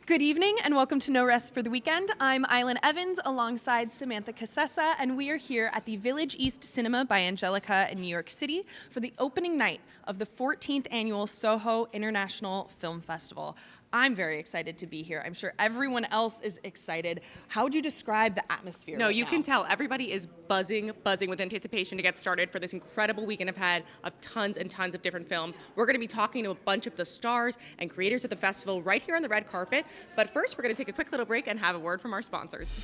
Good evening and welcome to No Rest for the Weekend. I'm Aislinn Evans alongside Samantha Casesa, and we are here at the Village East Cinema by Angelica in New York City for the opening night of the 14th annual Soho International Film Festival. I'm very excited to be here. I'm sure everyone else is excited. How would you describe the atmosphere? No, you can tell everybody is buzzing with anticipation to get started for this incredible weekend ahead of tons and tons of different films. We're going to be talking to a bunch of the stars and creators of the festival right here on the red carpet. But first, we're going to take a quick little break and have a word from our sponsors.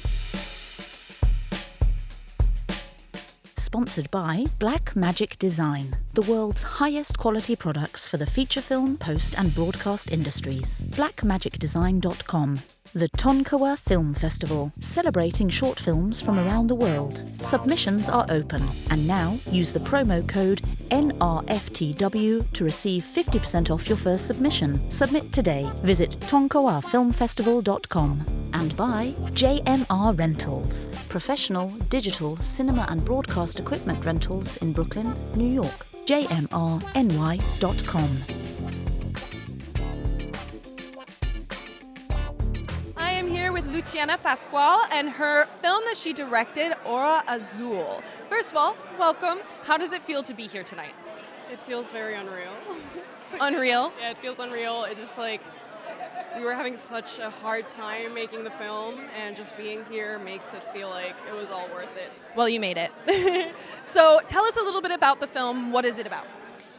Sponsored by Black Magic Design, the world's highest quality products for the feature film, post and broadcast industries. blackmagicdesign.com. The Tonkawa Film Festival, celebrating short films from around the world. Submissions are open, and now use the promo code NRFTW to receive 50% off your first submission. Submit today. Visit tonkawafilmfestival.com. And by JMR Rentals, professional, digital, cinema and broadcast equipment rentals in Brooklyn, New York. jmrny.com. I am here with Luciana Pasquale and her film that she directed, Aura Azul. First of all, welcome. How does it feel to be here tonight? It feels very unreal. Unreal? Yeah, it feels unreal. It's just like we were having such a hard time making the film, and just being here makes it feel like it was all worth it. Well, you made it. So tell us a little bit about the film. What is it about?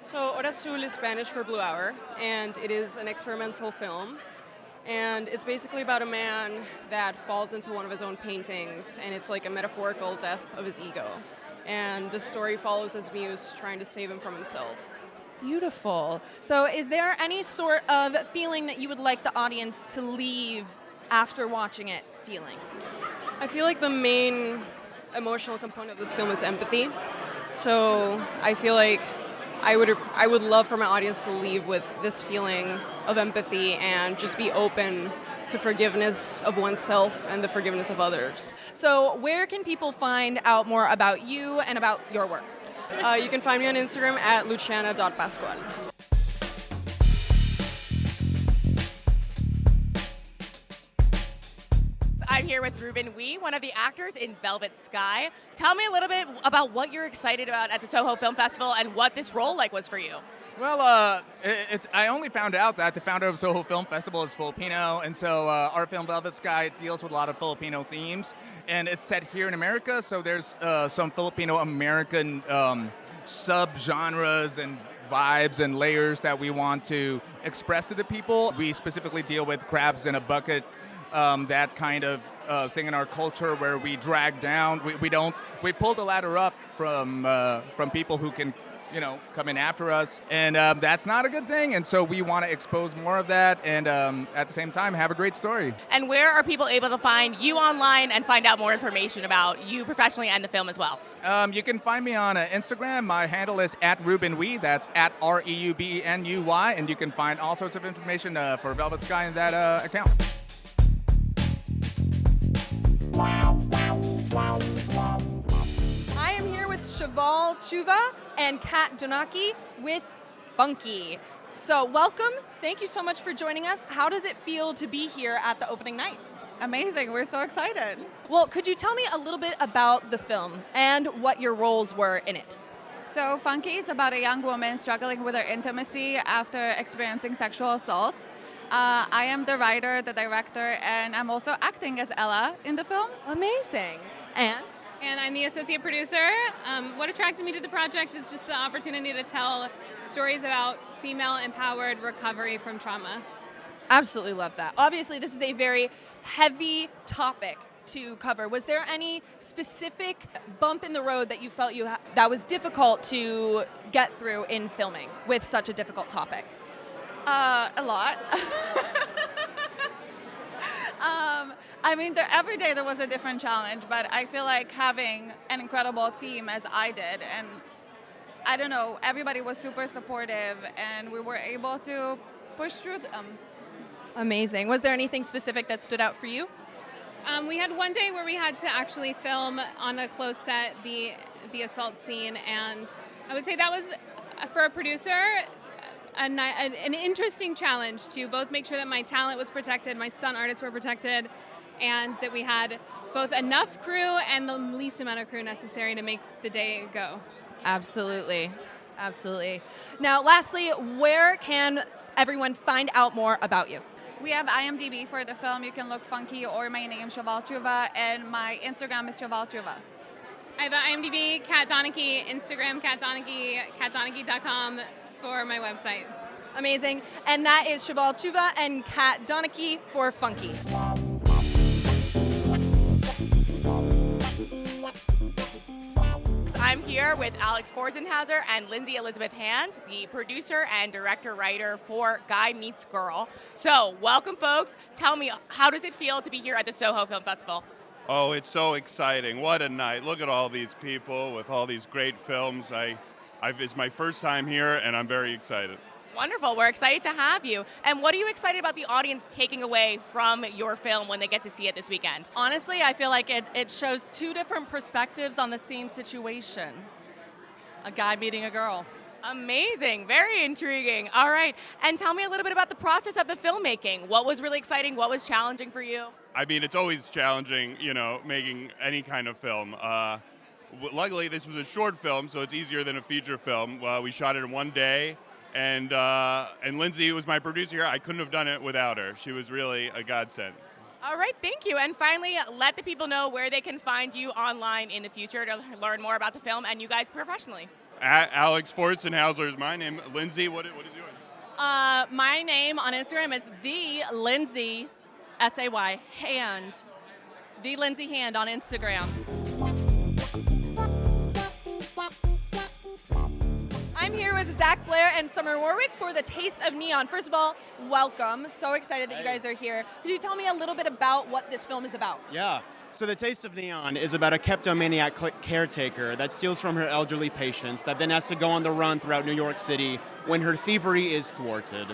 So Hora Azul is Spanish for Blue Hour, and it is an experimental film. And it's basically about a man that falls into one of his own paintings, and it's like a metaphorical death of his ego. And the story follows his muse trying to save him from himself. Beautiful. So is there any sort of feeling that you would like the audience to leave after watching it feeling? I feel like the main emotional component of this film is empathy. So I feel like I would love for my audience to leave with this feeling of empathy and just be open to forgiveness of oneself and the forgiveness of others. So where can people find out more about you and about your work? You can find me on Instagram at luciana.pascual. I'm here with Ruben Wee, one of the actors in Velvet Sky. Tell me a little bit about what you're excited about at the Soho Film Festival and what this role was for you. Well, I only found out that the founder of Soho Film Festival is Filipino, and so our film Velvet Sky deals with a lot of Filipino themes, and it's set here in America, so there's some Filipino-American sub-genres and vibes and layers that we want to express to the people. We specifically deal with crabs in a bucket, that kind of thing in our culture where we drag down. We pull the ladder up from people who can, come in after us, and that's not a good thing, and so we want to expose more of that, and at the same time have a great story. And where are people able to find you online and find out more information about you professionally and the film as well? You can find me on Instagram. My handle is @RubenWee, that's @REUBENUY, and you can find all sorts of information for Velvet Sky in that account. I am here with Shaval Chuva and Kat Donaki with Funky. So welcome. Thank you so much for joining us. How does it feel to be here at the opening night? Amazing. We're so excited. Well, could you tell me a little bit about the film and what your roles were in it? So Funky is about a young woman struggling with her intimacy after experiencing sexual assault. I am the writer, the director, and I'm also acting as Ella in the film. Amazing. And I'm the associate producer. What attracted me to the project is just the opportunity to tell stories about female-empowered recovery from trauma. Absolutely love that. Obviously, this is a very heavy topic to cover. Was there any specific bump in the road that you felt that was difficult to get through in filming with such a difficult topic? A lot. Every day there was a different challenge, but I feel like having an incredible team as I did, and I don't know, everybody was super supportive, and we were able to push through them. Amazing. Was there anything specific that stood out for you? We had one day where we had to actually film on a closed set the assault scene, and I would say that was, for a producer, an interesting challenge to both make sure that my talent was protected, my stunt artists were protected, and that we had both enough crew and the least amount of crew necessary to make the day go. Absolutely. Absolutely. Now, lastly, where can everyone find out more about you? We have IMDb for the film. You can look funky or my name, Shavalchuva, and my Instagram is Shavalchuva. I have IMDb, Kat Donaghy, Instagram, Kat Donaghy, katdonaghy.com for my website. Amazing. And that is Shavalchuva and Kat Donaghy for Funky. I'm here with Alex Forsenhauser and Lindsay Elizabeth Hand, the producer and director-writer for Guy Meets Girl. So, welcome, folks. Tell me, how does it feel to be here at the Soho Film Festival? Oh, it's so exciting. What a night. Look at all these people with all these great films. It's my first time here, and I'm very excited. Wonderful. We're excited to have you. And what are you excited about the audience taking away from your film when they get to see it this weekend? Honestly, I feel like it shows two different perspectives on the same situation. A guy meeting a girl. Amazing. Very intriguing. All right. And tell me a little bit about the process of the filmmaking. What was really exciting? What was challenging for you? I mean, it's always challenging, making any kind of film. Luckily, this was a short film, so it's easier than a feature film. We shot it in one day. And Lindsay was my producer here. I couldn't have done it without her. She was really a godsend. All right, thank you. And finally, let the people know where they can find you online in the future to learn more about the film and you guys professionally. Alex Forsenhauser is my name. Lindsay, what is yours? My name on Instagram is the Lindsay, S-A-Y, Hand. The Lindsay Hand on Instagram. I'm here with Zach Blair and Summer Warwick for The Taste of Neon. First of all, welcome. So excited that you guys are here. Could you tell me a little bit about what this film is about? Yeah. So The Taste of Neon is about a kleptomaniac caretaker that steals from her elderly patients that then has to go on the run throughout New York City when her thievery is thwarted.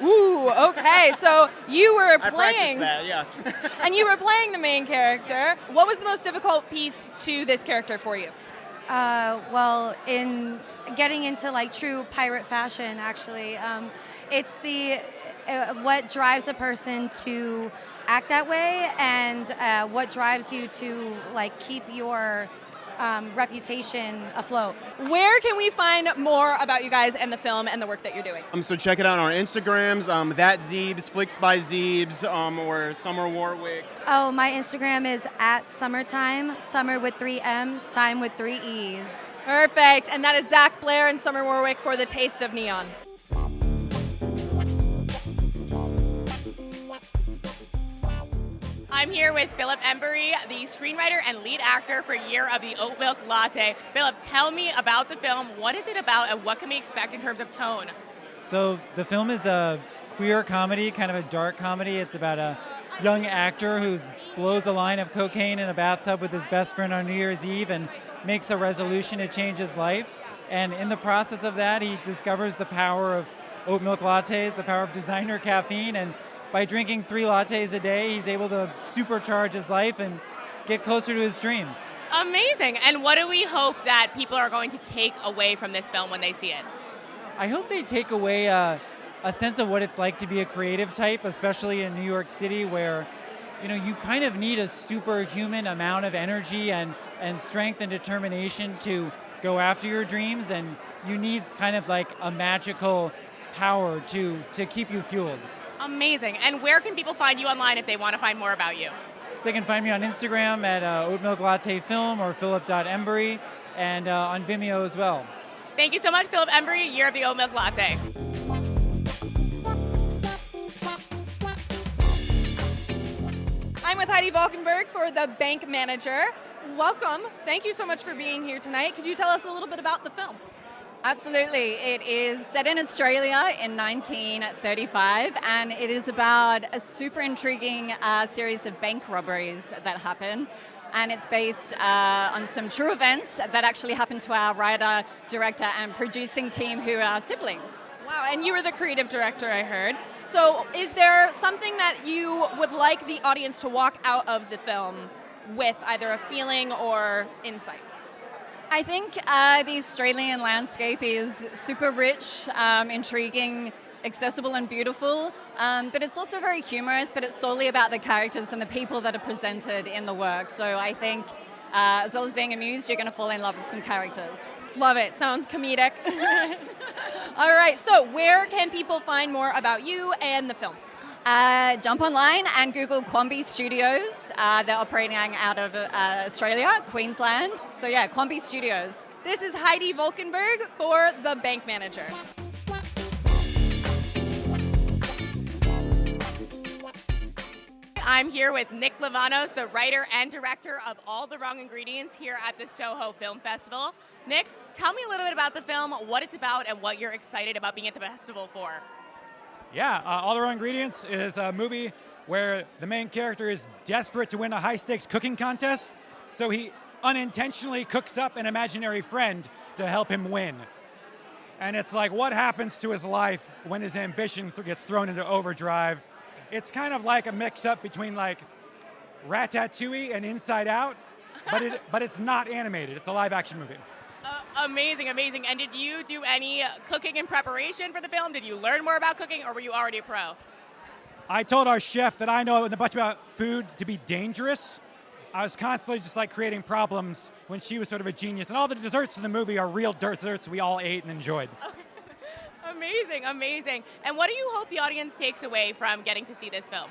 Ooh, okay. So you were playing. I practiced that, yeah. And you were playing the main character. What was the most difficult piece to this character for you? Well, in getting into like true pirate fashion, actually, it's the what drives a person to act that way, and what drives you to like keep your reputation afloat. Where can we find more about you guys and the film and the work that you're doing? So check it out on our Instagrams, that Zeebs, Flicks by Zeebs, or Summer Warwick. Oh, my Instagram is @summertime, summer with 3 M's, time with 3 E's. Perfect. And that is Zach Blair and Summer Warwick for The Taste of Neon. I'm here with Philip Embry, the screenwriter and lead actor for Year of the Oat Milk Latte. Philip, tell me about the film. What is it about, and what can we expect in terms of tone? So the film is a queer comedy, kind of a dark comedy. It's about a young actor who blows a line of cocaine in a bathtub with his best friend on New Year's Eve and makes a resolution to change his life. And in the process of that, he discovers the power of oat milk lattes, the power of designer caffeine, and by drinking 3 lattes a day, he's able to supercharge his life and get closer to his dreams. Amazing. And what do we hope that people are going to take away from this film when they see it? I hope they take away a sense of what it's like to be a creative type, especially in New York City, where you kind of need a superhuman amount of energy and strength and determination to go after your dreams, and you need kind of like a magical power to keep you fueled. Amazing. And where can people find you online if they want to find more about you? So they can find me on Instagram at Oat Milk Latte Film or philip.embry, and on Vimeo as well. Thank you so much, Philip Embry, Year of the Oat Milk Latte. I'm with Heidi Valkenburg for The Bank Manager. Welcome. Thank you so much for being here tonight. Could you tell us a little bit about the film? Absolutely. It is set in Australia in 1935, and it is about a super intriguing series of bank robberies that happen. And it's based on some true events that actually happened to our writer, director, and producing team who are siblings. Wow, and you were the creative director, I heard. So is there something that you would like the audience to walk out of the film with, either a feeling or insight? I think the Australian landscape is super rich, intriguing, accessible and beautiful, but it's also very humorous, but it's solely about the characters and the people that are presented in the work. So I think as well as being amused, you're going to fall in love with some characters. Love it. Sounds comedic. All right, so where can people find more about you and the film? Jump online and Google Quamby Studios. They're operating out of Australia, Queensland. So yeah, Quamby Studios. This is Heidi Volkenberg for The Bank Manager. I'm here with Nick Livanos, the writer and director of All the Wrong Ingredients here at the Soho Film Festival. Nick, tell me a little bit about the film, what it's about, and what you're excited about being at the festival for. Yeah, All the Wrong Ingredients is a movie where the main character is desperate to win a high-stakes cooking contest, so he unintentionally cooks up an imaginary friend to help him win. And it's like, what happens to his life when his ambition gets thrown into overdrive? It's kind of like a mix-up between like Ratatouille and Inside Out, but it's not animated. It's a live-action movie. Amazing, amazing. And did you do any cooking in preparation for the film? Did you learn more about cooking, or were you already a pro? I told our chef that I know a bunch about food to be dangerous. I was constantly just like creating problems when she was sort of a genius. And all the desserts in the movie are real desserts we all ate and enjoyed. Amazing, amazing. And what do you hope the audience takes away from getting to see this film?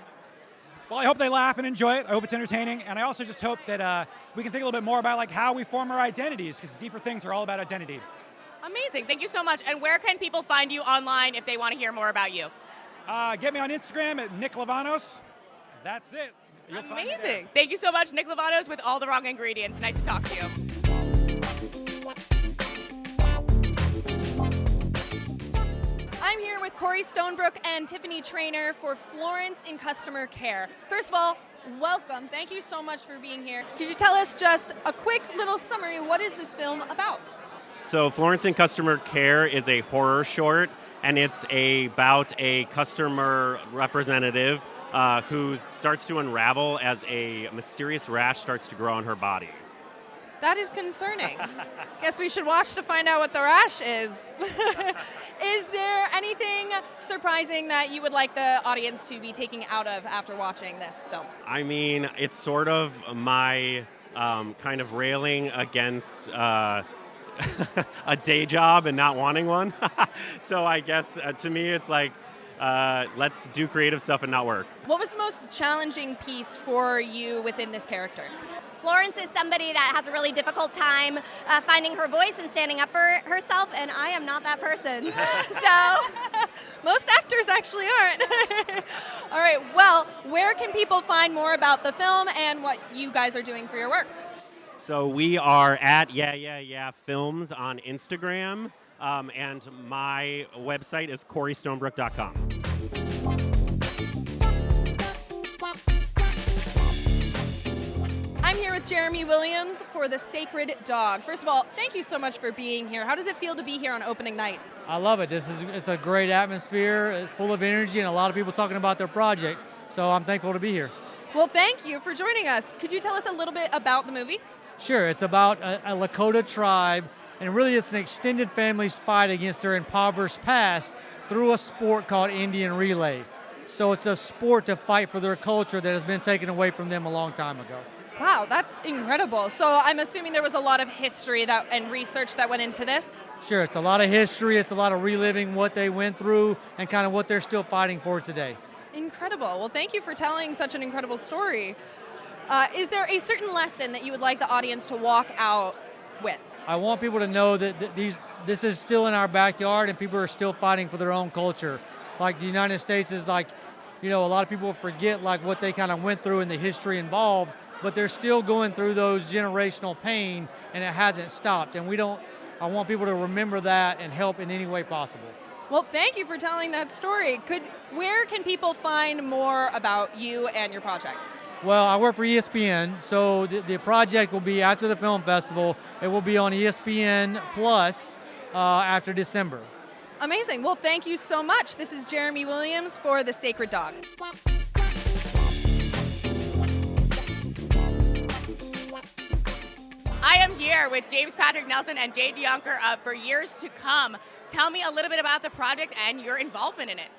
Well, I hope they laugh and enjoy it. I hope it's entertaining. And I also just hope that we can think a little bit more about like how we form our identities, because deeper things are all about identity. Amazing. Thank you so much. And where can people find you online if they want to hear more about you? Get me on Instagram at Nick Livanos. That's it. You'll find me there. Amazing. Thank you so much, Nick Livanos with All the Wrong Ingredients. Nice to talk to you. I'm here with Corey Stonebrook and Tiffany Traynor for Florence in Customer Care. First of all, welcome. Thank you so much for being here. Could you tell us just a quick little summary? What is this film about? So Florence in Customer Care is a horror short, and it's about a customer representative who starts to unravel as a mysterious rash starts to grow on her body. That is concerning. Guess we should watch to find out what the rash is. Is there anything surprising that you would like the audience to be taking out of after watching this film? I mean, it's sort of my kind of railing against a day job and not wanting one. So I guess to me it's like, let's do creative stuff and not work. What was the most challenging piece for you within this character? Florence is somebody that has a really difficult time finding her voice and standing up for herself, and I am not that person. So most actors actually aren't. All right, well, where can people find more about the film and what you guys are doing for your work? So we are at Yeah Films on Instagram, and my website is CoreyStonebrook.com. I'm here with Jeremy Williams for The Sacred Dog. First of all, thank you so much for being here. How does it feel to be here on opening night? I love it. It's a great atmosphere, full of energy, and a lot of people talking about their projects. So I'm thankful to be here. Well, thank you for joining us. Could you tell us a little bit about the movie? Sure. It's about a Lakota tribe, and really it's an extended family's fight against their impoverished past through a sport called Indian Relay. So it's a sport to fight for their culture that has been taken away from them a long time ago. Wow, that's incredible. So I'm assuming there was a lot of history and research that went into this? Sure, it's a lot of history, it's a lot of reliving what they went through and kind of what they're still fighting for today. Incredible. Well, thank you for telling such an incredible story. Is there a certain lesson that you would like the audience to walk out with? I want people to know that this is still in our backyard and people are still fighting for their own culture. Like the United States is like, a lot of people forget like what they kind of went through and the history involved, but they're still going through those generational pain and it hasn't stopped. And I want people to remember that and help in any way possible. Well, thank you for telling that story. Where can people find more about you and your project? Well, I work for ESPN, so the project will be after the film festival. It will be on ESPN Plus after December. Amazing. Well, thank you so much. This is Jeremy Williams for The Sacred Dog. I am here with James Patrick Nelson and Jay DeYonker of For Years to Come. Tell me a little bit about the project and your involvement in it.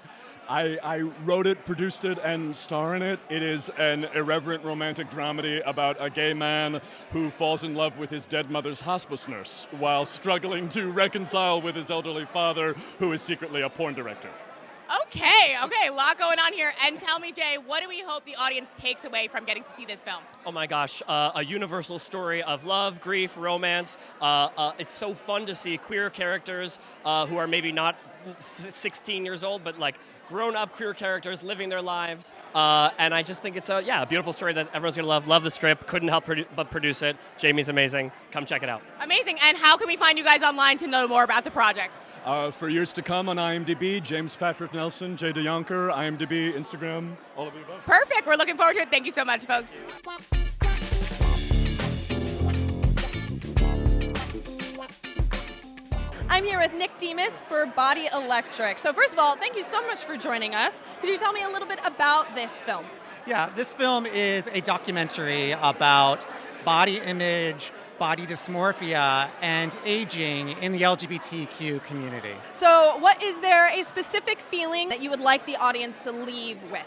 I wrote it, produced it, and star in it. It is an irreverent romantic dramedy about a gay man who falls in love with his dead mother's hospice nurse while struggling to reconcile with his elderly father, who is secretly a porn director. Okay, a lot going on here. And tell me, Jay, what do we hope the audience takes away from getting to see this film? Oh my gosh, a universal story of love, grief, romance. It's so fun to see queer characters who are maybe not 16 years old, but like grown-up queer characters living their lives. And I just think it's a beautiful story that everyone's gonna love. Love the script, couldn't help but produce it. Jamie's amazing. Come check it out. Amazing. And how can we find you guys online to know more about the project? For Years to Come on IMDb, James Patrick Nelson, Jay DeYonker, IMDb, Instagram, all of the above. Perfect. We're looking forward to it. Thank you so much, folks. I'm here with Nick Demas for Body Electric. So first of all, thank you so much for joining us. Could you tell me a little bit about this film? Yeah, this film is a documentary about body image, body dysmorphia, and aging in the LGBTQ community. So is there a specific feeling that you would like the audience to leave with?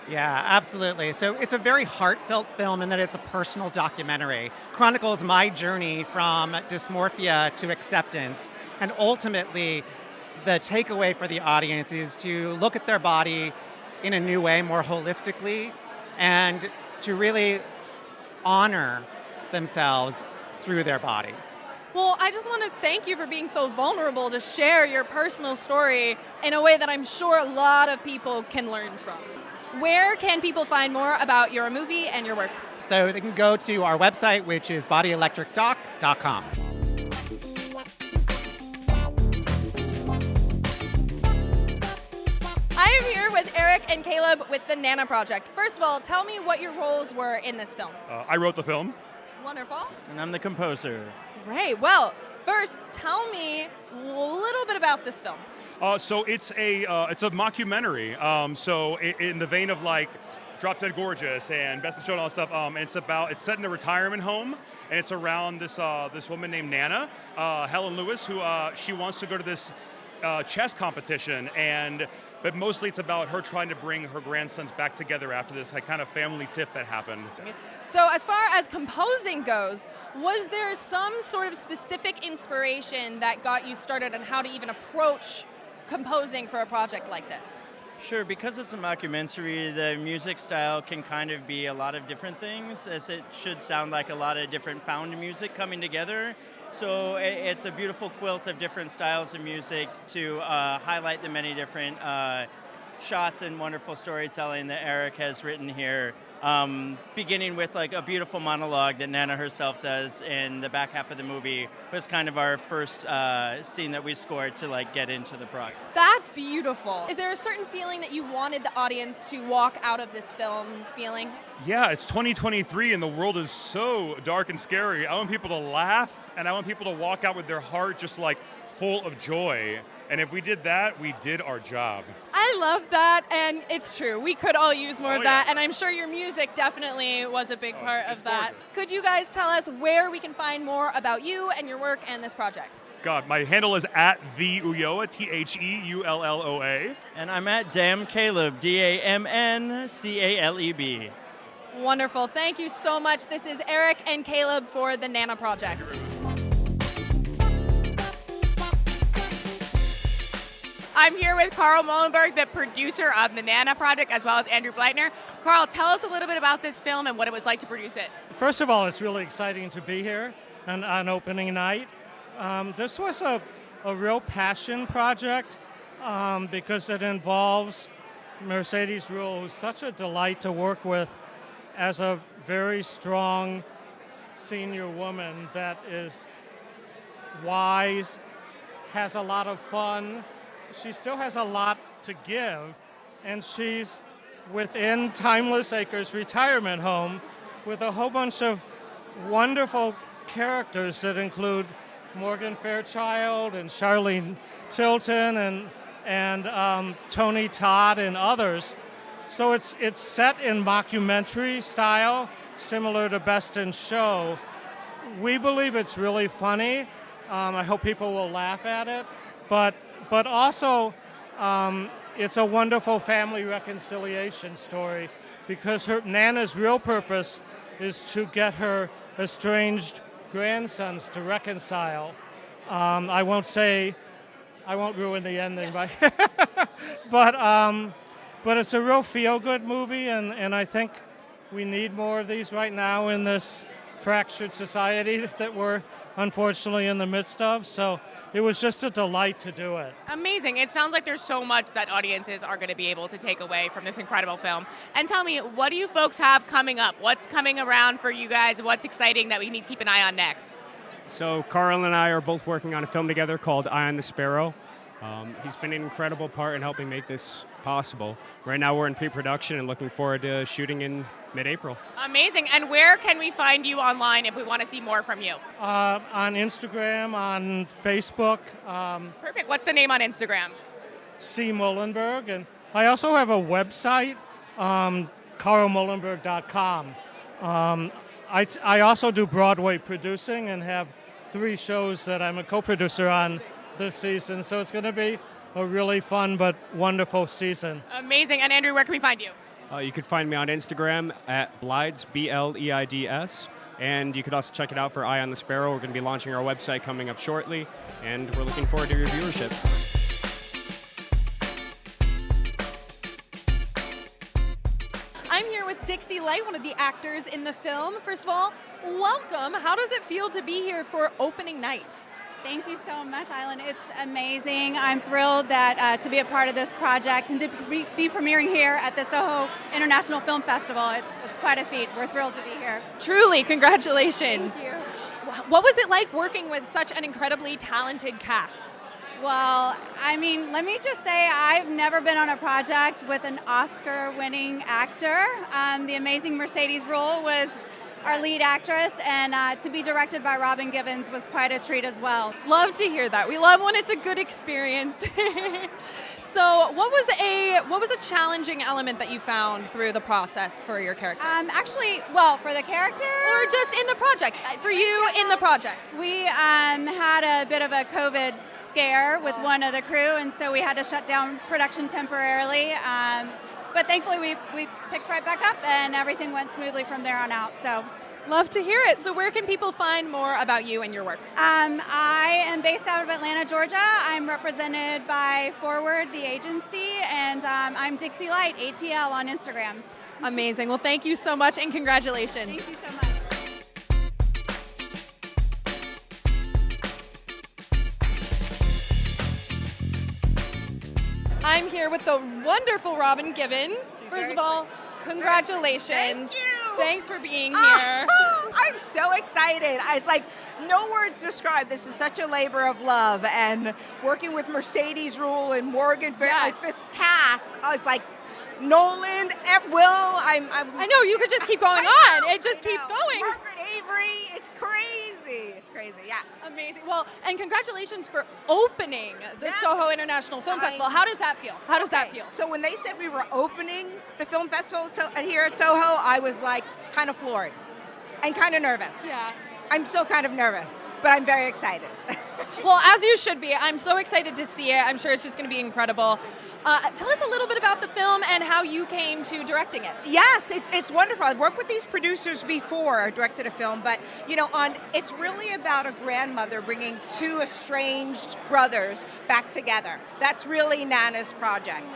Yeah, absolutely. So it's a very heartfelt film in that it's a personal documentary. Chronicles my journey from dysmorphia to acceptance. And ultimately, the takeaway for the audience is to look at their body in a new way, more holistically, and to really honor themselves through their body. Well, I just want to thank you for being so vulnerable to share your personal story in a way that I'm sure a lot of people can learn from. Where can people find more about your movie and your work? So they can go to our website, which is bodyelectricdoc.com. I am here with Eric and Caleb with the Nana Project. First of all, tell me what your roles were in this film. I wrote the film. Wonderful. And I'm the composer. Great. Well, first, tell me a little bit about this film. So it's a mockumentary. In the vein of like Drop Dead Gorgeous and Best in Show and all that stuff. It's set in a retirement home, and it's around this woman named Nana, Helen Lewis, who she wants to go to this chess competition, but mostly it's about her trying to bring her grandsons back together after this kind of family tiff that happened. So as far as composing goes, was there some sort of specific inspiration that got you started on how to even approach composing for a project like this? Sure, because it's a mockumentary, the music style can kind of be a lot of different things, as it should sound like a lot of different found music coming together. So it's a beautiful quilt of different styles of music to highlight the many different shots and wonderful storytelling that Eric has written here. Beginning with like a beautiful monologue that Nana herself does in the back half of the movie was kind of our first scene that we scored to like get into the project. That's beautiful. Is there a certain feeling that you wanted the audience to walk out of this film feeling? Yeah, it's 2023 and the world is so dark and scary. I want people to laugh and I want people to walk out with their heart just like full of joy. And if we did that, we did our job. I love that, and it's true. We could all use more of that, and I'm sure your music definitely was a big part of that. Gorgeous. Could you guys tell us where we can find more about you and your work and this project? God, my handle is at the Ulloa, TheUlloa. And I'm at Damn Caleb, DAMNCALEB. Wonderful. Thank you so much. This is Eric and Caleb for the Nana Project. I'm here with Carl Mullenberg, the producer of the Nana Project, as well as Andrew Bleitner. Carl, tell us a little bit about this film and what it was like to produce it. First of all, it's really exciting to be here on opening night. This was a real passion project because it involves Mercedes Ruehl, who's such a delight to work with as a very strong senior woman that is wise, has a lot of fun. She still has a lot to give, and she's within Timeless Acres retirement home with a whole bunch of wonderful characters that include Morgan Fairchild and Charlene Tilton and Tony Todd and others. So it's set in mockumentary style, similar to Best in Show. We believe it's really funny. I hope people will laugh at it, but also it's a wonderful family reconciliation story because Nana's real purpose is to get her estranged grandsons to reconcile. I won't ruin the ending, but it's a real feel-good movie, and I think we need more of these right now in this fractured society that we're unfortunately in the midst of. So it was just a delight to do it. Amazing. It sounds like there's so much that audiences are going to be able to take away from this incredible film. And tell me, what do you folks have coming up? What's coming around for you guys? What's exciting that we need to keep an eye on next? So Carl and I are both working on a film together called Eye on the Sparrow. He's been an incredible part in helping make this possible. Right now we're in pre-production and looking forward to shooting in mid-April. Amazing. And where can we find you online if we want to see more from you? On Instagram, on Facebook. Perfect. What's the name on Instagram? C. Mullenberg. And I also have a website, carlmullenberg.com. I also do Broadway producing and have 3 shows that I'm a co-producer on this season. So it's going to be a really fun but wonderful season. Amazing. And Andrew, where can we find you? You can find me on Instagram at Blides, BLEIDS, and you could also check it out for Eye on the Sparrow. We're going to be launching our website coming up shortly, and we're looking forward to your viewership. I'm here with Dixie Light, one of the actors in the film. First of all, welcome. How does it feel to be here for opening night? Thank you so much, Aislinn. It's amazing. I'm thrilled that to be a part of this project and to be premiering here at the Soho International Film Festival. It's quite a feat. We're thrilled to be here. Truly, congratulations. Thank you. What was it like working with such an incredibly talented cast? Well, I mean, let me just say I've never been on a project with an Oscar-winning actor. The amazing Mercedes Ruehl was our lead actress, and to be directed by Robin Givens was quite a treat as well. Love to hear that. We love when it's a good experience. So what was a challenging element that you found through the process for your character? Actually, well, for the character? Or just in the project, for you in the project. We had a bit of a COVID scare with one of the crew, and so we had to shut down production temporarily. But thankfully, we picked right back up, and everything went smoothly from there on out. So, love to hear it. So, where can people find more about you and your work? I am based out of Atlanta, Georgia. I'm represented by Forward, the agency, and I'm Dixie Light, ATL, on Instagram. Amazing. Well, thank you so much, and congratulations. Thank you so much. I'm here with the wonderful Robin Givens. First of all, congratulations. Thank you. Thanks for being here. I'm so excited. It's like no words describe. This is such a labor of love, and working with Mercedes Ruehl and Morgan Fairchild, like this cast, I was like, Nolan, Will, I know, you could just keep going on. It just keeps going. Margaret Avery, it's crazy. It's crazy, yeah. Amazing. Well, and congratulations for opening the Soho International Film Festival. How does that feel? How does that feel? So when they said we were opening the film festival here at Soho, I was like kind of floored and kind of nervous. Yeah. I'm still kind of nervous, but I'm very excited. Well, as you should be. I'm so excited to see it. I'm sure it's just going to be incredible. Tell us a little bit about the film and how you came to directing it. Yes, it's wonderful. I've worked with these producers before, I directed a film, but it's really about a grandmother bringing 2 estranged brothers back together. That's really Nana's project.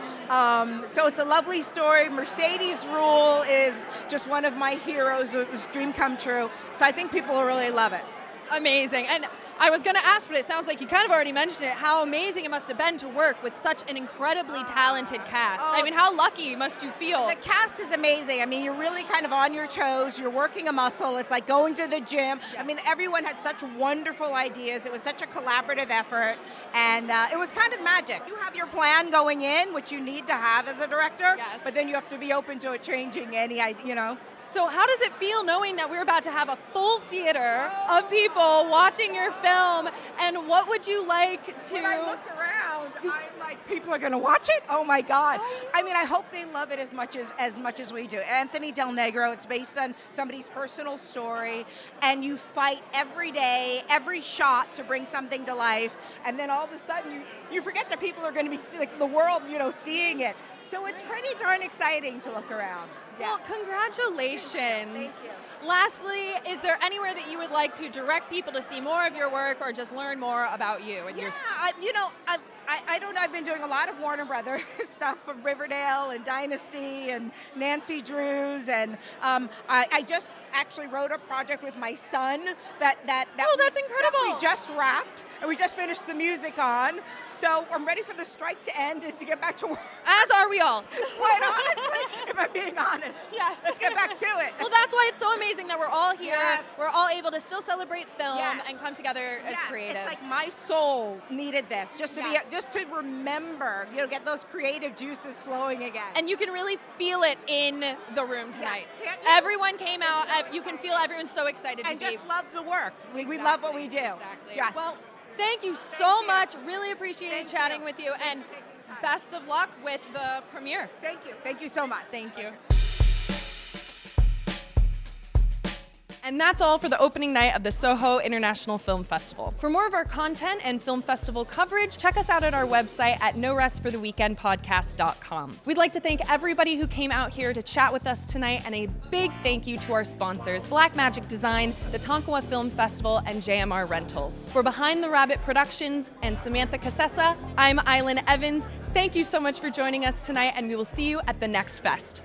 So it's a lovely story. Mercedes Ruehl is just one of my heroes. It was a dream come true. So I think people will really love it. Amazing. And I was going to ask, but it sounds like you kind of already mentioned it, how amazing it must have been to work with such an incredibly talented cast. I mean, how lucky must you feel? The cast is amazing. I mean, you're really kind of on your toes. You're working a muscle. It's like going to the gym. Yes. I mean, everyone had such wonderful ideas. It was such a collaborative effort, and it was kind of magic. You have your plan going in, which you need to have as a director, yes. But then you have to be open to it changing So how does it feel knowing that we're about to have a full theater of people watching your film film. And what would you like to... When I look around, I'm like, people are going to watch it? Oh my God. I mean, I hope they love it as much as we do. Anthony Del Negro, it's based on somebody's personal story, and you fight every day, every shot to bring something to life, and then all of a sudden you forget that people are going to be, like, the world, seeing it. So it's pretty darn exciting to look around. Yeah. Well, congratulations. Thank you. Lastly, is there anywhere that you would like to direct people to see more of your work or just learn more about you and your... I don't know. I've been doing a lot of Warner Brothers stuff from Riverdale and Dynasty and Nancy Drews, and I just actually wrote a project with my son that that's incredible. That we just wrapped, and we just finished the music on. So I'm ready for the strike to end and to get back to work. As are we all. Quite honestly, if I'm being honest. Yes. Let's get back to it. Well, that's why it's so amazing that we're all here. Yes. We're all able to still celebrate film Yes. and come together as creatives. It's like my soul needed this just to Yes. just to remember, get those creative juices flowing again. And you can really feel it in the room tonight. Yes, can't you? Everyone came out. You can feel everyone's so excited And to be. just loves the work. We love what we do. Exactly. Yes. Well, thank you so much. Really appreciated chatting with you. And best of luck with the premiere. Thank you. Thank you so much. Thank you. And that's all for the opening night of the Soho International Film Festival. For more of our content and film festival coverage, check us out at our website at norestfortheweekendpodcast.com. We'd like to thank everybody who came out here to chat with us tonight, and a big thank you to our sponsors, Black Magic Design, the Tonkawa Film Festival, and JMR Rentals. For Behind the Rabbit Productions and Samantha Casesa, I'm Aislinn Evans. Thank you so much for joining us tonight, and we will see you at the next fest.